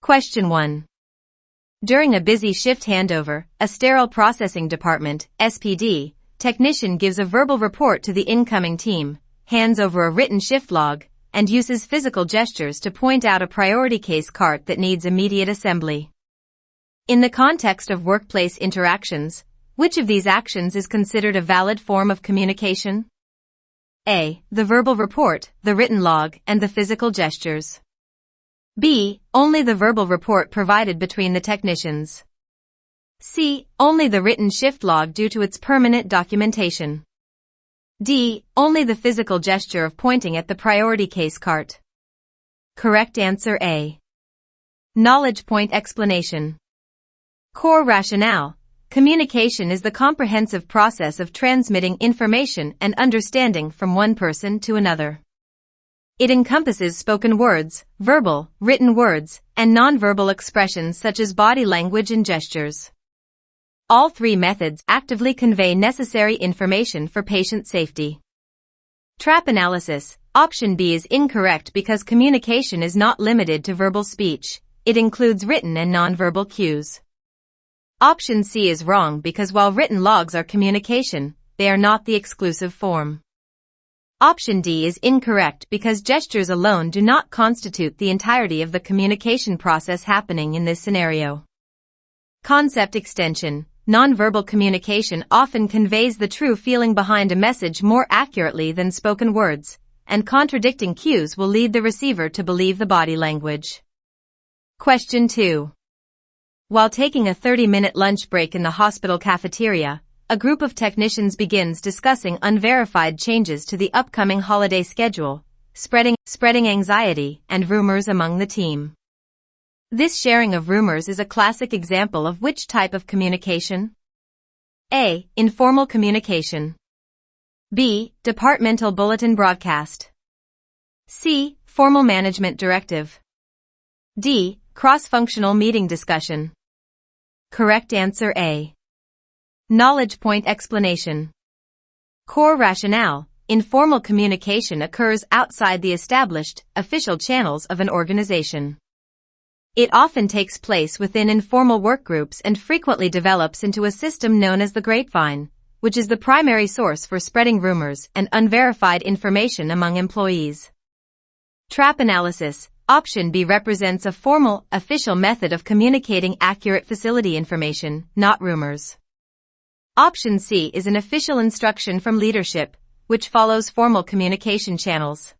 Question 1. During a busy shift handover, a sterile processing department, SPD, technician gives a verbal report to the incoming team, hands over a written shift log, and uses physical gestures to point out a priority case cart that needs immediate assembly. In the context of workplace interactions, which of these actions is considered a valid form of communication? A. The verbal report, the written log, and the physical gestures. B. Only the verbal report provided between the technicians. C. Only the written shift log due to its permanent documentation. D. Only the physical gesture of pointing at the priority case cart. Correct answer A. Knowledge point explanation. Core rationale. Communication is the comprehensive process of transmitting information and understanding from one person to another. It encompasses spoken words, verbal, written words, and nonverbal expressions such as body language and gestures. All three methods actively convey necessary information for patient safety. Trap analysis. Option B is incorrect because communication is not limited to verbal speech. It includes written and nonverbal cues. Option C is wrong because while written logs are communication, they are not the exclusive form. Option D is incorrect because gestures alone do not constitute the entirety of the communication process happening in this scenario. Concept extension. Nonverbal communication often conveys the true feeling behind a message more accurately than spoken words, and contradicting cues will lead the receiver to believe the body language. Question 2. While taking a 30-minute lunch break in the hospital cafeteria, a group of technicians begins discussing unverified changes to the upcoming holiday schedule, spreading anxiety and rumors among the team. This sharing of rumors is a classic example of which type of communication? A. Informal communication. B. Departmental bulletin broadcast. C. Formal management directive. D. Cross-functional meeting discussion. Correct answer A. Knowledge point explanation. Core rationale. Informal communication occurs outside the established, official channels of an organization. It often takes place within informal workgroups and frequently develops into a system known as the grapevine, which is the primary source for spreading rumors and unverified information among employees. Trap analysis. Option B represents a formal, official method of communicating accurate facility information, not rumors. Option C is an official instruction from leadership, which follows formal communication channels.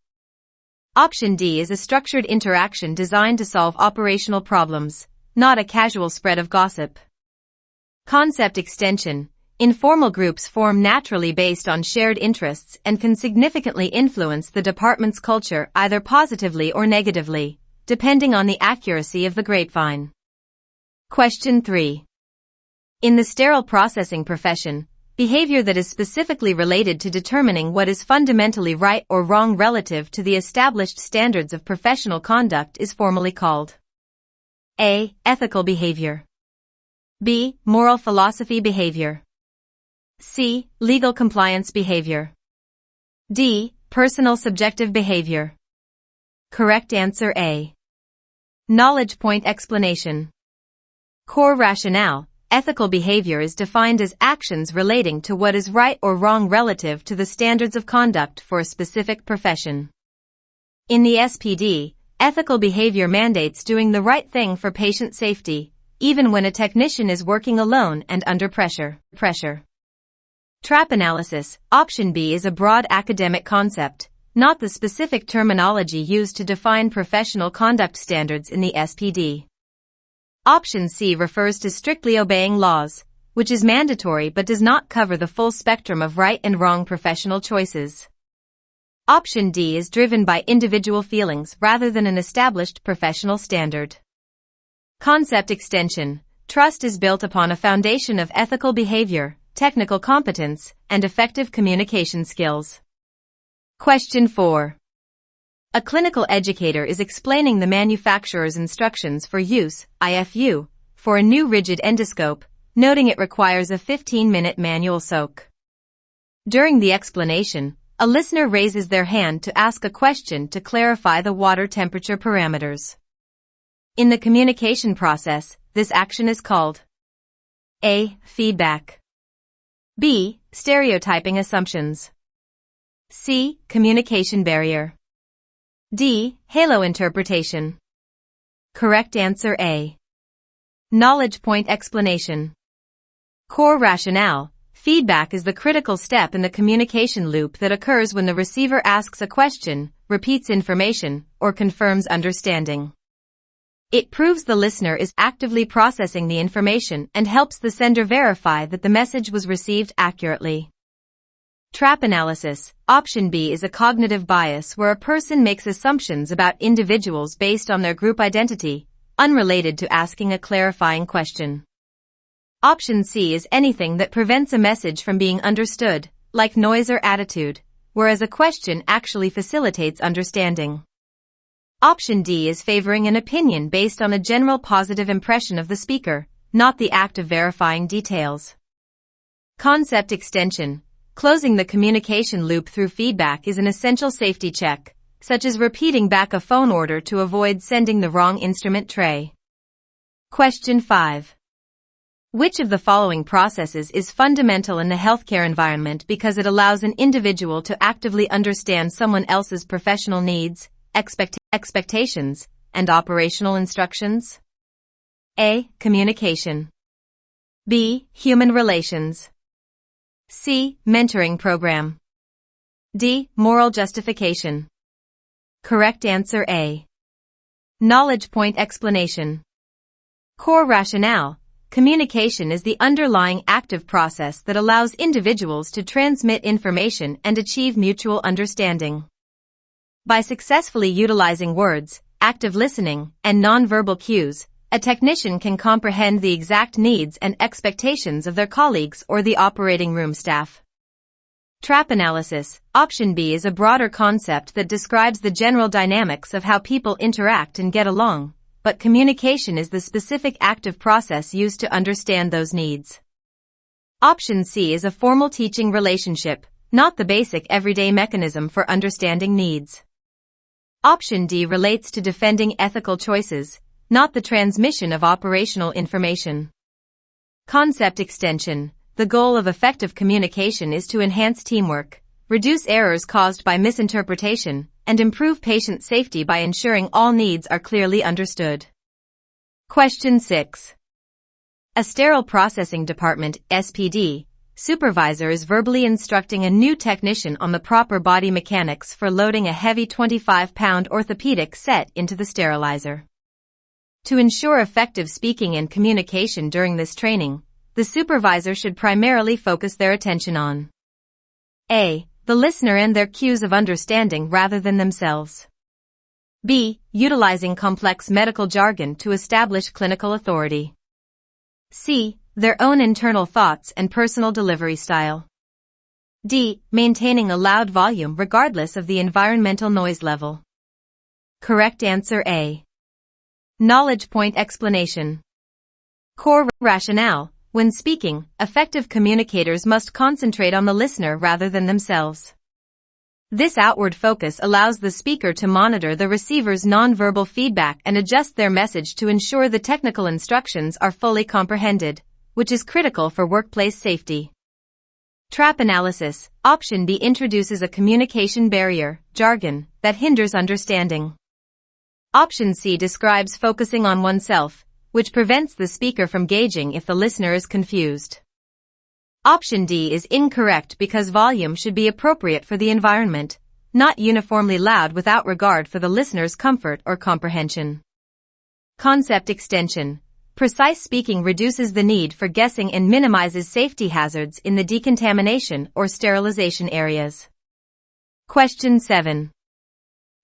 Option D is a structured interaction designed to solve operational problems, not a casual spread of gossip. Concept extension. Informal groups form naturally based on shared interests and can significantly influence the department's culture either positively or negatively, depending on the accuracy of the grapevine. Question 3. In the sterile processing profession, behavior that is specifically related to determining what is fundamentally right or wrong relative to the established standards of professional conduct is formally called A. Ethical behavior. B. Moral philosophy behavior. C. Legal compliance behavior. D. Personal subjective behavior. Correct answer A. Knowledge point explanation. Core rationale. Ethical behavior is defined as actions relating to what is right or wrong relative to the standards of conduct for a specific profession. In the SPD, ethical behavior mandates doing the right thing for patient safety, even when a technician is working alone and under pressure. Trap analysis. Option B is a broad academic concept, not the specific terminology used to define professional conduct standards in the SPD. Option C refers to strictly obeying laws, which is mandatory but does not cover the full spectrum of right and wrong professional choices. Option D is driven by individual feelings rather than an established professional standard. Concept extension. Trust is built upon a foundation of ethical behavior, technical competence, and effective communication skills. Question 4. A clinical educator is explaining the manufacturer's instructions for use, IFU, for a new rigid endoscope, noting it requires a 15-minute manual soak. During the explanation, a listener raises their hand to ask a question to clarify the water temperature parameters. In the communication process, this action is called A. Feedback. B. Stereotyping assumptions. C. Communication barrier. D. Halo interpretation. Correct answer A. Knowledge point explanation. Core rationale. Feedback is the critical step in the communication loop that occurs when the receiver asks a question, repeats information, or confirms understanding. It proves the listener is actively processing the information and helps the sender verify that the message was received accurately. Trap analysis. Option B is a cognitive bias where a person makes assumptions about individuals based on their group identity, unrelated to asking a clarifying question. Option C is anything that prevents a message from being understood, like noise or attitude, whereas a question actually facilitates understanding. Option D is favoring an opinion based on a general positive impression of the speaker, not the act of verifying details. Concept extension. Closing the communication loop through feedback is an essential safety check, such as repeating back a phone order to avoid sending the wrong instrument tray. Question 5. Which of the following processes is fundamental in the healthcare environment because it allows an individual to actively understand someone else's professional needs, expectations, and operational instructions? A. Communication. B. Human relations. C. Mentoring program. D. Moral justification. Correct answer A. Knowledge point explanation. Core rationale. Communication is the underlying active process that allows individuals to transmit information and achieve mutual understanding. By successfully utilizing words, active listening, and nonverbal cues, a technician can comprehend the exact needs and expectations of their colleagues or the operating room staff. Trap analysis. Option B is a broader concept that describes the general dynamics of how people interact and get along, but communication is the specific active process used to understand those needs. Option C is a formal teaching relationship, not the basic everyday mechanism for understanding needs. Option D relates to defending ethical choices, not the transmission of operational information. Concept extension. The goal of effective communication is to enhance teamwork, reduce errors caused by misinterpretation, and improve patient safety by ensuring all needs are clearly understood. Question 6. A sterile processing department, SPD, supervisor is verbally instructing a new technician on the proper body mechanics for loading a heavy 25-pound orthopedic set into the sterilizer. To ensure effective speaking and communication during this training, the supervisor should primarily focus their attention on A. The listener and their cues of understanding rather than themselves. B. Utilizing complex medical jargon to establish clinical authority. C. Their own internal thoughts and personal delivery style. D. Maintaining a loud volume regardless of the environmental noise level. Correct answer A. Knowledge point explanation. Core rationale. When speaking, effective communicators must concentrate on the listener rather than themselves. This outward focus allows the speaker to monitor the receiver's nonverbal feedback and adjust their message to ensure the technical instructions are fully comprehended, which is critical for workplace safety. Trap analysis. Option B introduces a communication barrier, jargon, that hinders understanding. Option C describes focusing on oneself, which prevents the speaker from gauging if the listener is confused. Option D is incorrect because volume should be appropriate for the environment, not uniformly loud without regard for the listener's comfort or comprehension. Concept extension. Precise speaking reduces the need for guessing and minimizes safety hazards in the decontamination or sterilization areas. Question 7.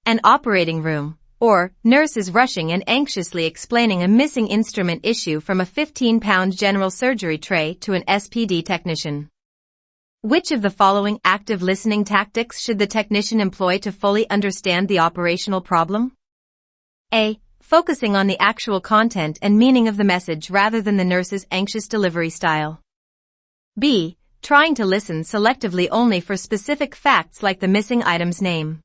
An operating room, or nurse is rushing and anxiously explaining a missing instrument issue from a 15-pound general surgery tray to an SPD technician. Which of the following active listening tactics should the technician employ to fully understand the operational problem? A. Focusing on the actual content and meaning of the message rather than the nurse's anxious delivery style. B. Trying to listen selectively only for specific facts like the missing item's name.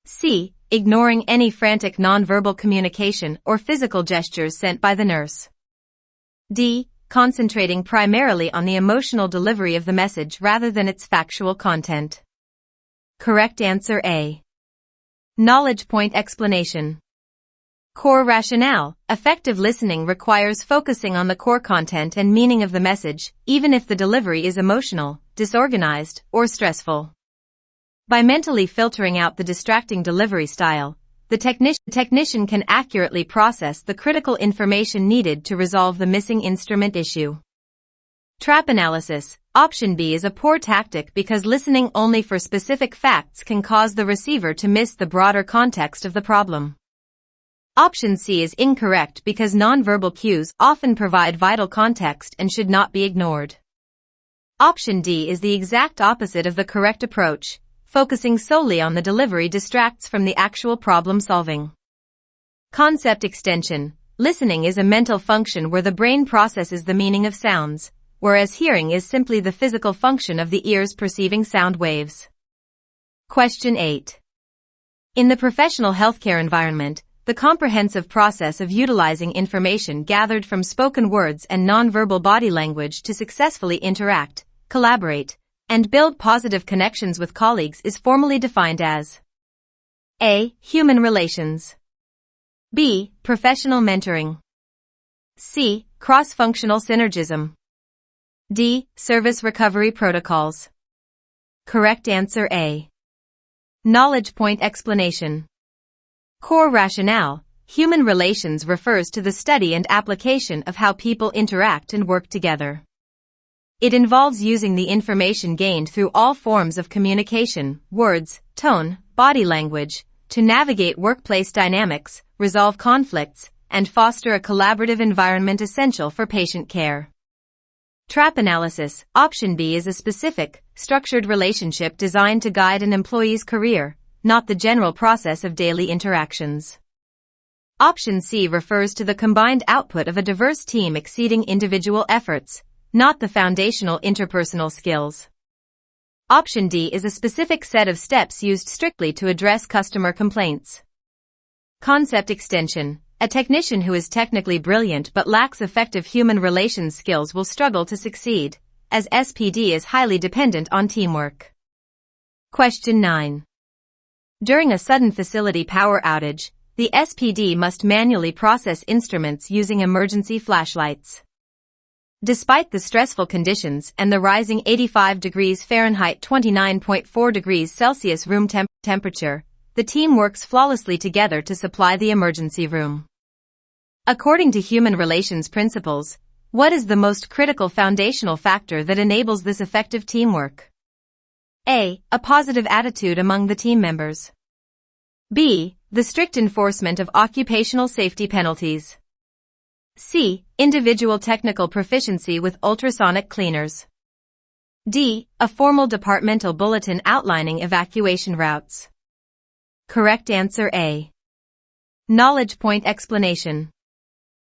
C. ignoring any frantic nonverbal communication or physical gestures sent by the nurse. D. Concentrating primarily on the emotional delivery of the message rather than its factual content. Correct answer A. Knowledge point explanation. Core rationale. Effective listening requires focusing on the core content and meaning of the message, even if the delivery is emotional, disorganized, or stressful. By mentally filtering out the distracting delivery style, the technician can accurately process the critical information needed to resolve the missing instrument issue. Trap analysis. Option B is a poor tactic because listening only for specific facts can cause the receiver to miss the broader context of the problem. Option C is incorrect because nonverbal cues often provide vital context and should not be ignored. Option D is the exact opposite of the correct approach. Focusing solely on the delivery distracts from the actual problem solving. Concept extension. Listening is a mental function where the brain processes the meaning of sounds, whereas hearing is simply the physical function of the ears perceiving sound waves. Question 8. In the professional healthcare environment, the comprehensive process of utilizing information gathered from spoken words and nonverbal body language to successfully interact, collaborate, and build positive connections with colleagues is formally defined as A. Human relations. B. Professional mentoring. C. Cross-functional synergism. D. Service recovery protocols. Correct answer A. Knowledge point explanation. Core rationale. Human relations refers to the study and application of how people interact and work together. It involves using the information gained through all forms of communication, words, tone, body language, to navigate workplace dynamics, resolve conflicts, and foster a collaborative environment essential for patient care. Trap analysis. Option B is a specific, structured relationship designed to guide an employee's career, not the general process of daily interactions. Option C refers to the combined output of a diverse team exceeding individual efforts, not the foundational interpersonal skills. Option D is a specific set of steps used strictly to address customer complaints. Concept extension. A technician who is technically brilliant but lacks effective human relations skills will struggle to succeed, as SPD is highly dependent on teamwork. Question 9. During a sudden facility power outage, the SPD must manually process instruments using emergency flashlights. Despite the stressful conditions and the rising 85 degrees Fahrenheit 29.4 degrees Celsius room temperature, the team works flawlessly together to supply the emergency room. According to human relations principles, what is the most critical foundational factor that enables this effective teamwork? A. A positive attitude among the team members. B. The strict enforcement of occupational safety penalties. C. Individual technical proficiency with ultrasonic cleaners. D. A formal departmental bulletin outlining evacuation routes. Correct answer A. Knowledge point explanation.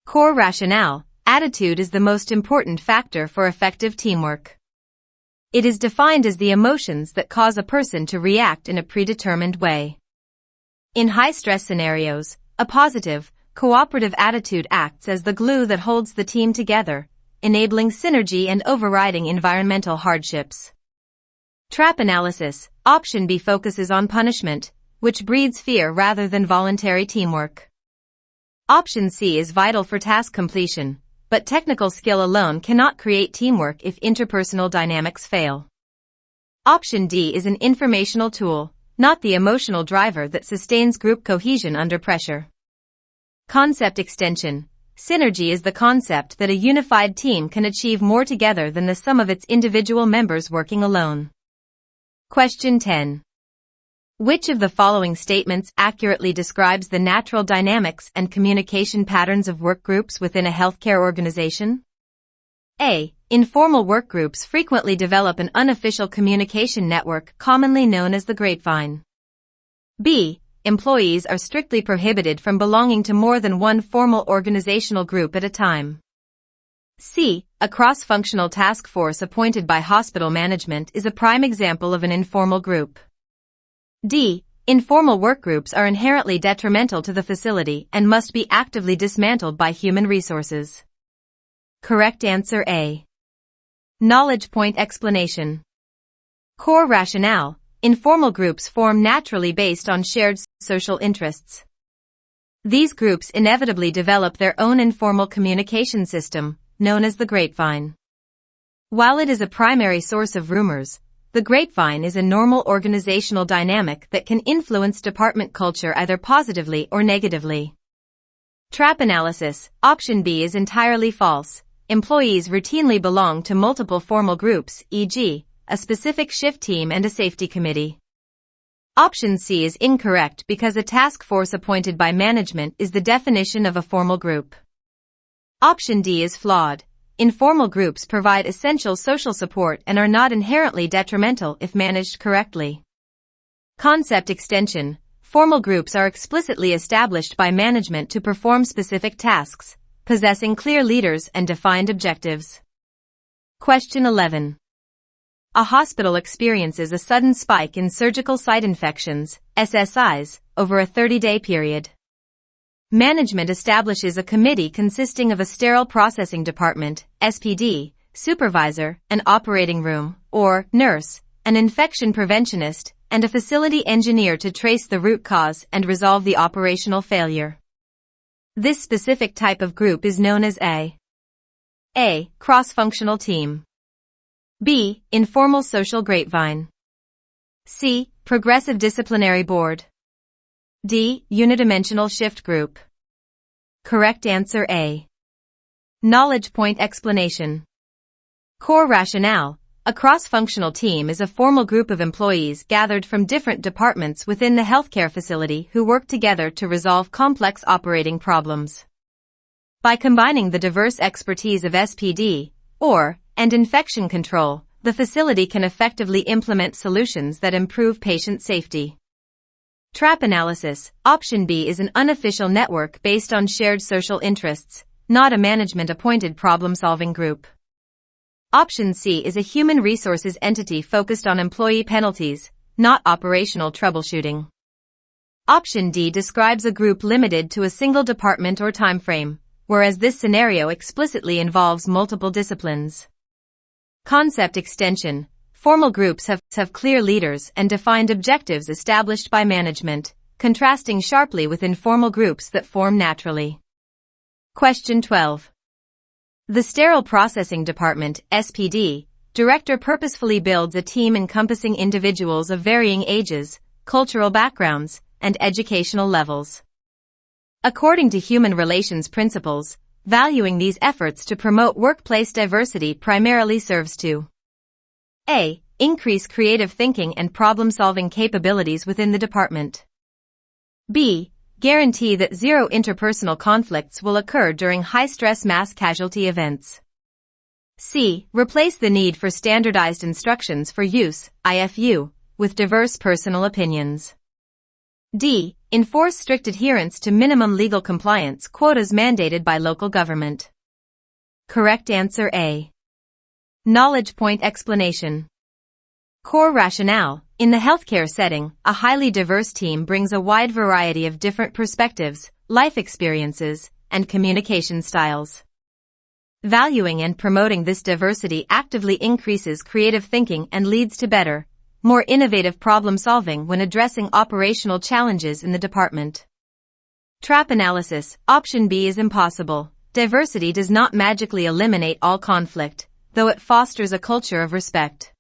Core rationale. Attitude is the most important factor for effective teamwork. It is defined as the emotions that cause a person to react in a predetermined way. In high-stress scenarios, a positive, cooperative attitude acts as the glue that holds the team together, enabling synergy and overriding environmental hardships. Trap analysis. Option B focuses on punishment, which breeds fear rather than voluntary teamwork. Option C is vital for task completion, but technical skill alone cannot create teamwork if interpersonal dynamics fail. Option D is an informational tool, not the emotional driver that sustains group cohesion under pressure. Concept extension. Synergy is the concept that a unified team can achieve more together than the sum of its individual members working alone. Question 10. Which of the following statements accurately describes the natural dynamics and communication patterns of workgroups within a healthcare organization? A. Informal workgroups frequently develop an unofficial communication network commonly known as the grapevine. B. Employees are strictly prohibited from belonging to more than one formal organizational group at a time. C. A cross-functional task force appointed by hospital management is a prime example of an informal group. D. Informal workgroups are inherently detrimental to the facility and must be actively dismantled by human resources. Correct answer A. Knowledge point explanation. Core rationale. Informal groups form naturally based on shared social interests. These groups inevitably develop their own informal communication system, known as the grapevine. While it is a primary source of rumors, the grapevine is a normal organizational dynamic that can influence department culture either positively or negatively. Trap analysis. Option B is entirely false. Employees routinely belong to multiple formal groups, e.g., a specific shift team and a safety committee. Option C is incorrect because a task force appointed by management is the definition of a formal group. Option D is flawed. Informal groups provide essential social support and are not inherently detrimental if managed correctly. Concept extension. Formal groups are explicitly established by management to perform specific tasks, possessing clear leaders and defined objectives. Question 11. A hospital experiences a sudden spike in surgical site infections, SSIs, over a 30-day period. Management establishes a committee consisting of a sterile processing department, SPD, supervisor, an operating room, or nurse, an infection preventionist, and a facility engineer to trace the root cause and resolve the operational failure. This specific type of group is known as A. Cross-functional team. B. Informal social grapevine. C. Progressive disciplinary board. D. Unidimensional shift group. Correct answer A. Knowledge point explanation. Core rationale. A cross-functional team is a formal group of employees gathered from different departments within the healthcare facility who work together to resolve complex operating problems. By combining the diverse expertise of SPD, and infection control, the facility can effectively implement solutions that improve patient safety. Trap analysis. Option B is an unofficial network based on shared social interests, not a management-appointed problem-solving group. Option C is a human resources entity focused on employee penalties, not operational troubleshooting. Option D describes a group limited to a single department or timeframe, whereas this scenario explicitly involves multiple disciplines. Concept extension. Formal groups have clear leaders and defined objectives established by management, contrasting sharply with informal groups that form naturally. Question 12. The Sterile Processing Department, SPD, director purposefully builds a team encompassing individuals of varying ages, cultural backgrounds, and educational levels. According to human relations principles, valuing these efforts to promote workplace diversity primarily serves to A. Increase creative thinking and problem-solving capabilities within the department. B. Guarantee that zero interpersonal conflicts will occur during high-stress mass casualty events. C. Replace the need for standardized instructions for use, IFU, with diverse personal opinions. D. Enforce strict adherence to minimum legal compliance quotas mandated by local government. Correct answer A. Knowledge point explanation. Core rationale. In the healthcare setting, a highly diverse team brings a wide variety of different perspectives, life experiences, and communication styles. Valuing and promoting this diversity actively increases creative thinking and leads to better, more innovative problem-solving when addressing operational challenges in the department. Trap analysis. Option B is impossible. Diversity does not magically eliminate all conflict, though it fosters a culture of respect.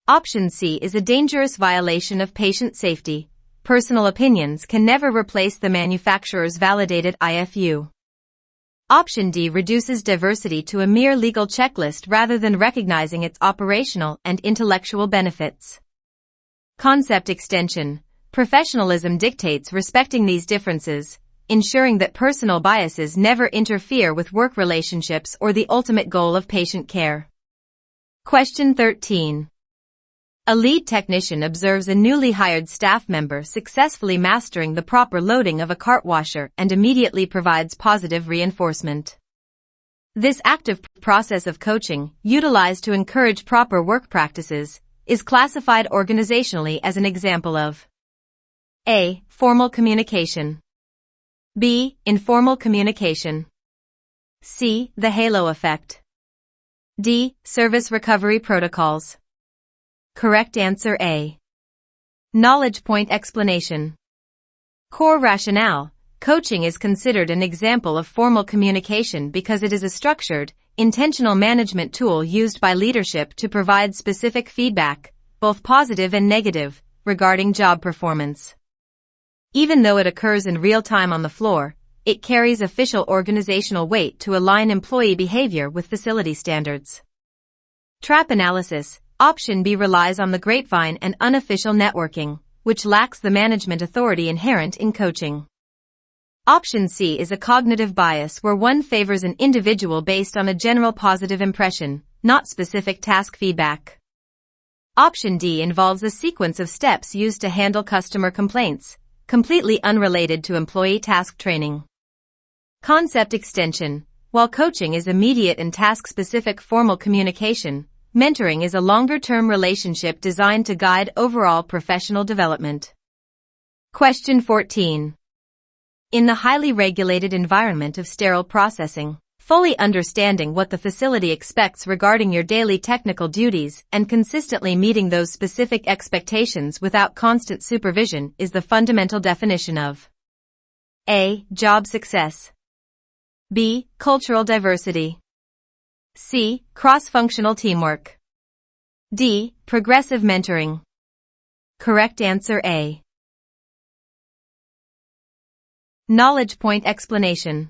Option C is a dangerous violation of patient safety. Personal opinions can never replace the manufacturer's validated IFU. Option D reduces diversity to a mere legal checklist rather than recognizing its operational and intellectual benefits. Concept extension. Professionalism dictates respecting these differences, ensuring that personal biases never interfere with work relationships or the ultimate goal of patient care. Question 13. A lead technician observes a newly hired staff member successfully mastering the proper loading of a cart washer and immediately provides positive reinforcement. This active process of coaching, utilized to encourage proper work practices, is classified organizationally as an example of A. Formal communication. B. Informal communication. C. The halo effect. D. Service recovery protocols. Correct answer A. Knowledge point explanation. Core rationale. Coaching is considered an example of formal communication because it is a structured, intentional management tool used by leadership to provide specific feedback, both positive and negative, regarding job performance. Even though it occurs in real time on the floor, it carries official organizational weight to align employee behavior with facility standards. Trap analysis. Option B relies on the grapevine and unofficial networking, which lacks the management authority inherent in coaching. Option C is a cognitive bias where one favors an individual based on a general positive impression, not specific task feedback. Option D involves a sequence of steps used to handle customer complaints, completely unrelated to employee task training. Concept extension. While coaching is immediate and task-specific formal communication, mentoring is a longer-term relationship designed to guide overall professional development. Question 14. In the highly regulated environment of sterile processing, fully understanding what the facility expects regarding your daily technical duties and consistently meeting those specific expectations without constant supervision is the fundamental definition of A. Job success. B. Cultural diversity. C. Cross-functional teamwork. D. Progressive mentoring. Correct answer A. Knowledge point explanation.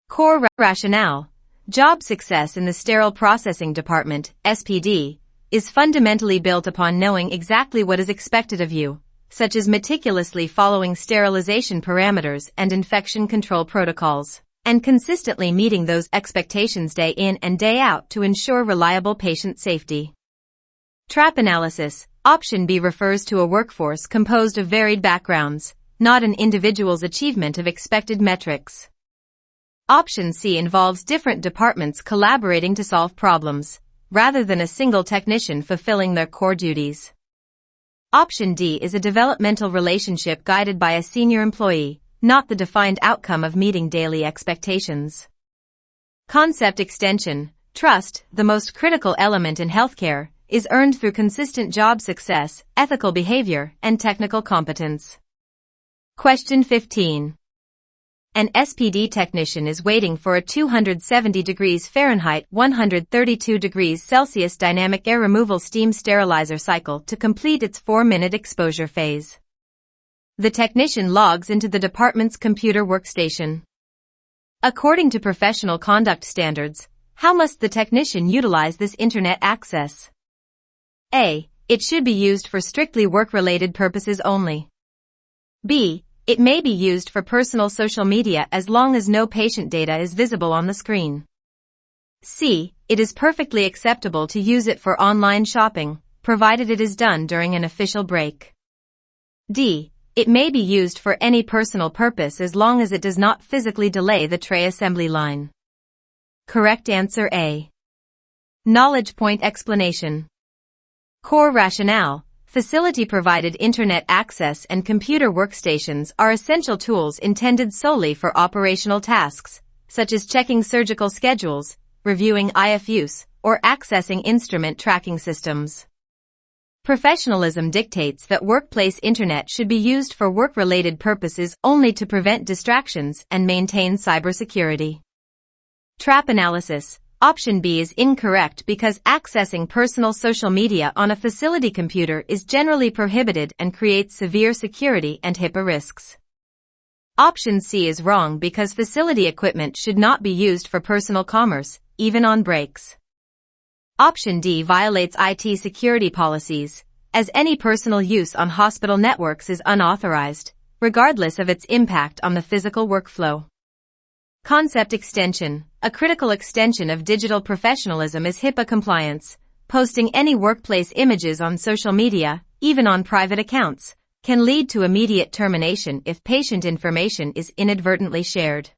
Core rationale. Job success in the sterile processing department, SPD, is fundamentally built upon knowing exactly what is expected of you, such as meticulously following sterilization parameters and infection control protocols, and consistently meeting those expectations day in and day out to ensure reliable patient safety. Trap analysis. Option B refers to a workforce composed of varied backgrounds, not an individual's achievement of expected metrics. Option C involves different departments collaborating to solve problems, rather than a single technician fulfilling their core duties. Option D is a developmental relationship guided by a senior employee, not the defined outcome of meeting daily expectations. Concept extension. Trust, the most critical element in healthcare, is earned through consistent job success, ethical behavior, and technical competence. Question 15. An SPD technician is waiting for a 270 degrees Fahrenheit 132 degrees Celsius dynamic air removal steam sterilizer cycle to complete its 4-minute exposure phase. The technician logs into the department's computer workstation. According to professional conduct standards, how must the technician utilize this internet access? A. It should be used for strictly work-related purposes only. B. It may be used for personal social media as long as no patient data is visible on the screen. C. It is perfectly acceptable to use it for online shopping, provided it is done during an official break. D. It may be used for any personal purpose as long as it does not physically delay the tray assembly line. Correct answer A. Knowledge point explanation. Core rationale. Facility-provided internet access and computer workstations are essential tools intended solely for operational tasks, such as checking surgical schedules, reviewing IFUs, or accessing instrument tracking systems. Professionalism dictates that workplace internet should be used for work-related purposes only to prevent distractions and maintain cybersecurity. Trap analysis. Option B is incorrect because accessing personal social media on a facility computer is generally prohibited and creates severe security and HIPAA risks. Option C is wrong because facility equipment should not be used for personal commerce, even on breaks. Option D violates IT security policies, as any personal use on hospital networks is unauthorized, regardless of its impact on the physical workflow. Concept extension. A critical extension of digital professionalism is HIPAA compliance. Posting any workplace images on social media, even on private accounts, can lead to immediate termination if patient information is inadvertently shared.